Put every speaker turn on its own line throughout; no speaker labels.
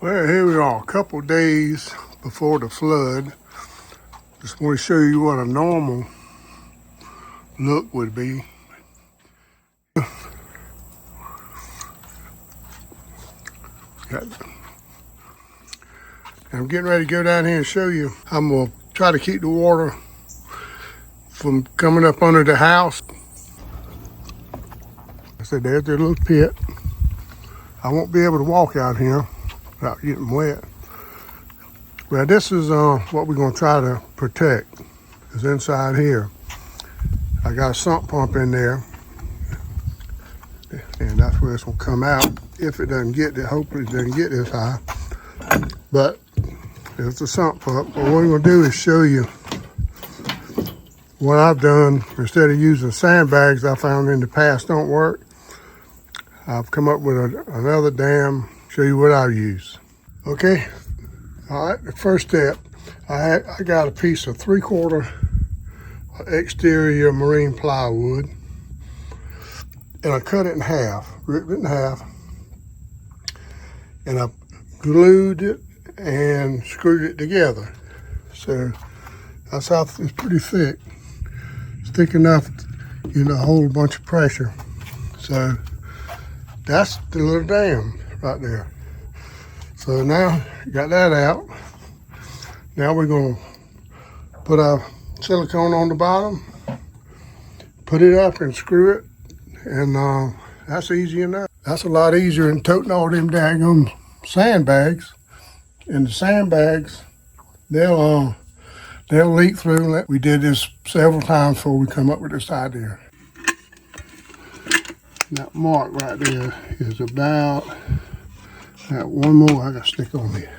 Well, here we are, a couple days before the flood. Just want to show you what a normal look would be. I'm getting ready to go down here and show you. I'm going to try to keep the water from coming up under the house. I said, there's their little pit. I won't be able to walk out here without getting wet. Well, this is what we're going to try to protect. Is inside here. I got a sump pump in there, and that's where it's going to come out. If it doesn't get there, hopefully it doesn't get this high. But it's a sump pump. But what we're going to do is show you what I've done. Instead of using sandbags I found in the past don't work, I've come up with another dam. Show you what I use. Okay. All right, the first step, I got a piece of 3/4 exterior marine plywood, and I cut it in half, ripped it in half, and I glued it and screwed it together. So that's how it's pretty thick. It's thick enough to hold a bunch of pressure. So that's the little dam right there. So now you got that out. Now we're gonna put our silicone on the bottom, put it up and screw it, and that's easy enough. That's a lot easier than toting all them daggum sandbags. And the sandbags, they'll leak through. We did this several times before we come up with this idea. That mark right there is about that one more I got to stick on there.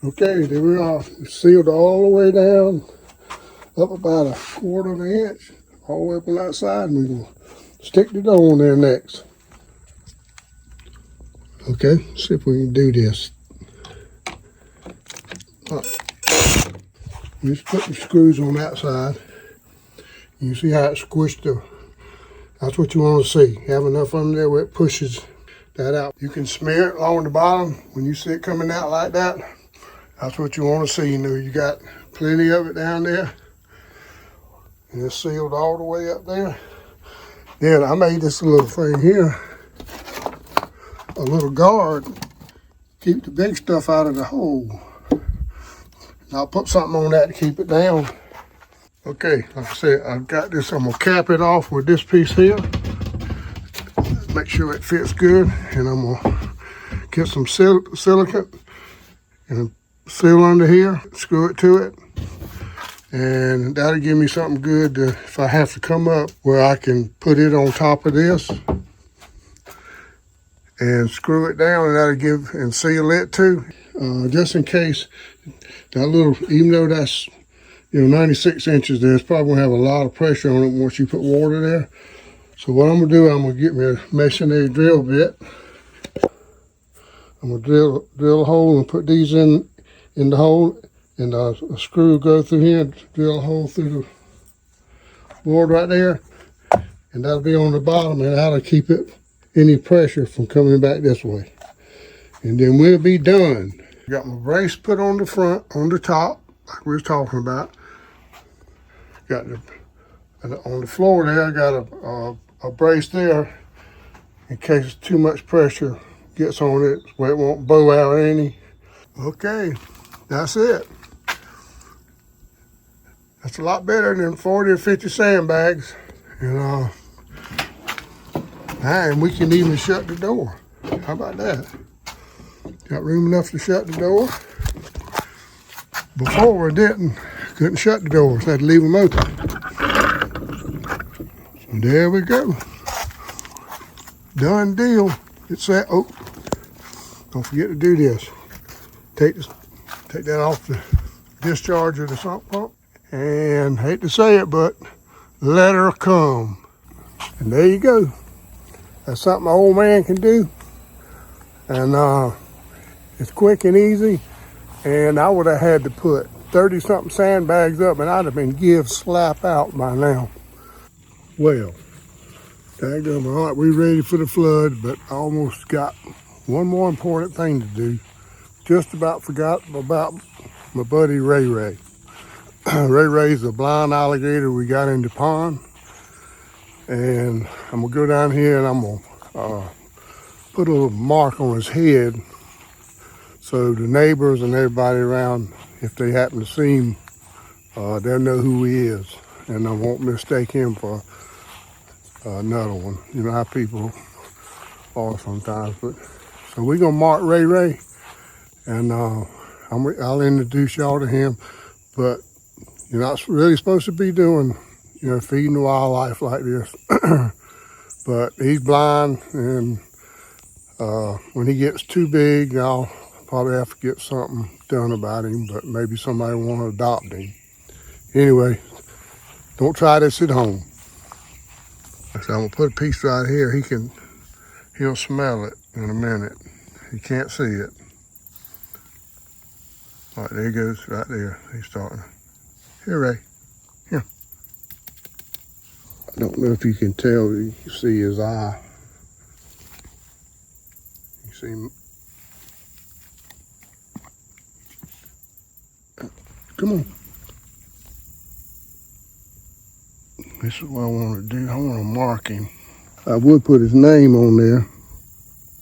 Okay, there we are. It's sealed all the way down, up about 1/4 of an inch, all the way up on that side, and we're going to stick the door on there next. Okay, let's see if we can do this. We just put the screws on that side. You see how it squished the, that's what you want to see. Have enough under there where it pushes that out. You can smear it along the bottom. When you see it coming out like that, that's what you want to see. You got plenty of it down there. And it's sealed all the way up there. Then I made this little thing here, a little guard, keep the big stuff out of the hole. And I'll put something on that to keep it down. Okay, like I said, I've got this. I'm gonna cap it off with this piece here. Make sure it fits good, and I'm gonna get some silicone and seal under here, screw it to it, and that'll give me something good to, if I have to come up, where I can put it on top of this and screw it down, and that'll give, and seal it too, just in case that little, even though that's 96 inches there, it's probably gonna have a lot of pressure on it once you put water there. So what I'm gonna do, I'm gonna get me a masonry drill bit. I'm gonna drill a hole and put these in the hole, and a screw go through here and drill a hole through the board right there, and that'll be on the bottom, and that'll keep it any pressure from coming back this way. And then we'll be done. Got my brace put on the front, on the top, like we was talking about. Got on the floor there, I got a brace there in case too much pressure gets on it, where it won't bow out any. Okay, that's it. That's a lot better than 40 or 50 sandbags. And we can even shut the door. How about that? Got room enough to shut the door. Before we couldn't shut the doors, had to leave them open. So there we go. Done deal. It's set. Oh, don't forget to do this. Take that off the discharge of the sump pump. And hate to say it, but let her come. And there you go. That's something an old man can do. And it's quick and easy. And I would have had to put 30-something sandbags up, and I'd have been slap out by now. Well, daggum, all right, we're ready for the flood, but I almost got one more important thing to do. Just about forgot about my buddy Ray Ray. Ray Ray's a blind alligator we got in the pond. And I'm gonna go down here and I'm gonna put a little mark on his head so the neighbors and everybody around, if they happen to see him, they'll know who he is, and I won't mistake him for another one. You know how people are sometimes. But so we're gonna mark Ray Ray, and I'll introduce y'all to him. But you're not really supposed to be doing, feeding the wildlife like this. But he's blind, and when he gets too big, I'll probably have to get something done about him. But maybe somebody want to adopt him. Anyway, don't try this at home. So I'm gonna put a piece right here. He'll smell it in a minute. He can't see it. All right, there he goes, right there. He's starting. Here, Ray. Here. I don't know if you can tell. You see his eye. You see him. Come on. This is what I want to do. I want to mark him. I would put his name on there.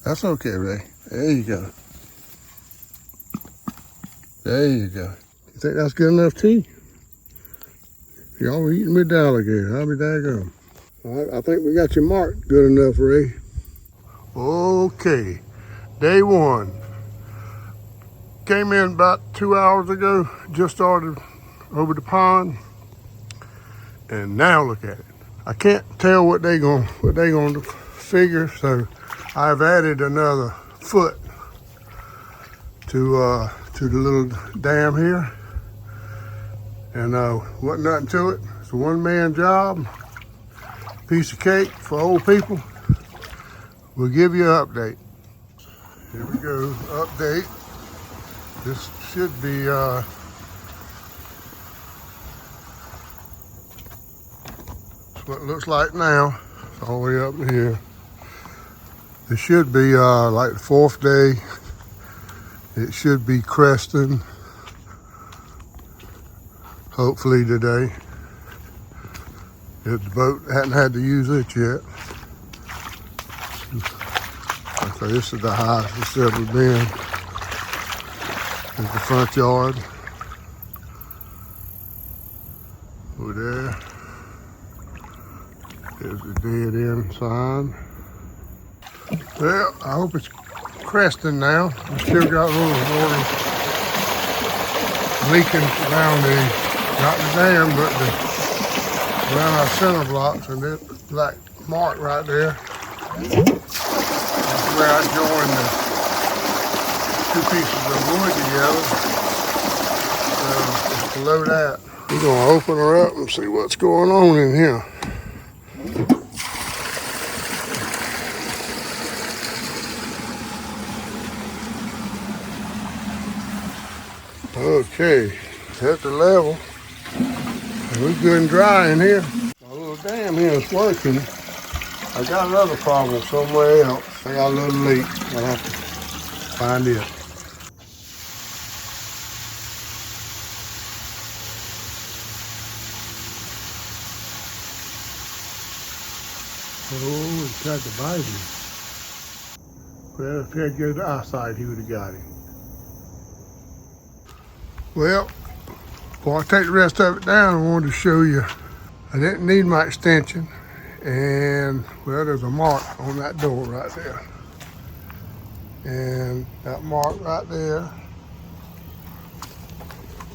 That's okay, Ray. There you go. There you go. You think that's good enough tea? Y'all were eating with the alligator. I'll be daggone. All right, I think we got you marked good enough, Ray. Okay, day one. Came in about 2 hours ago. Just started over the pond. And now look at it. I can't tell what they gonna figure, so I've added another foot to the little dam here, and wasn't nothing to it. It's a one-man job, piece of cake for old people. We'll give you an update. Here we go, update. This should be what it looks like now. It's all the way up here. It should be like the 4th day. It should be cresting, hopefully today. If the boat hadn't had to use it yet. So this is the highest it's ever been. There's the front yard. Over there. There's the dead end sign. Well, I hope it's cresting now. We still got a little water leaking around not the dam, but around our center blocks, and that black mark right there. That's where I joined the 2 pieces of wood together. Just below that. We're gonna open her up and see what's going on in here. Okay, at the level. We're good and dry in here. My little dam here is working. I got another problem somewhere else. I got a little leak. I'll have to find it. Oh, he tried to bite him. Well, if he had good eyesight, he would have got him. Well, before I take the rest of it down, I wanted to show you. I didn't need my extension, and well, there's a mark on that door right there. And that mark right there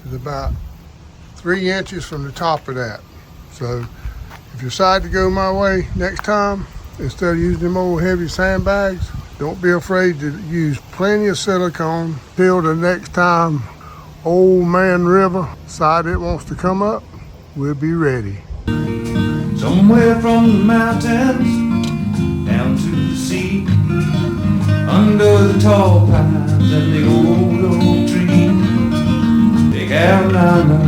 is about 3 inches from the top of that. So if you decide to go my way next time, instead of using them old heavy sandbags, don't be afraid to use plenty of silicone. Till the next time Old Man River decide it wants to come up, we'll be ready.
Somewhere from the mountains down to the sea, under the tall pines and the old oak tree. Hey, Carolina,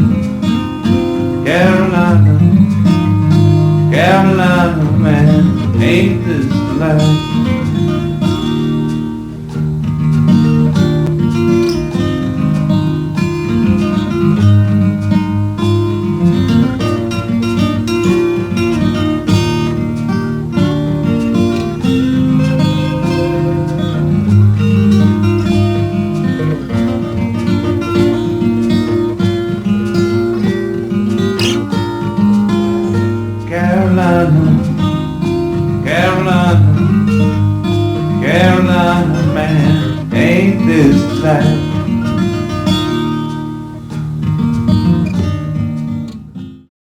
Carolina, Carolina, man, ain't this the life?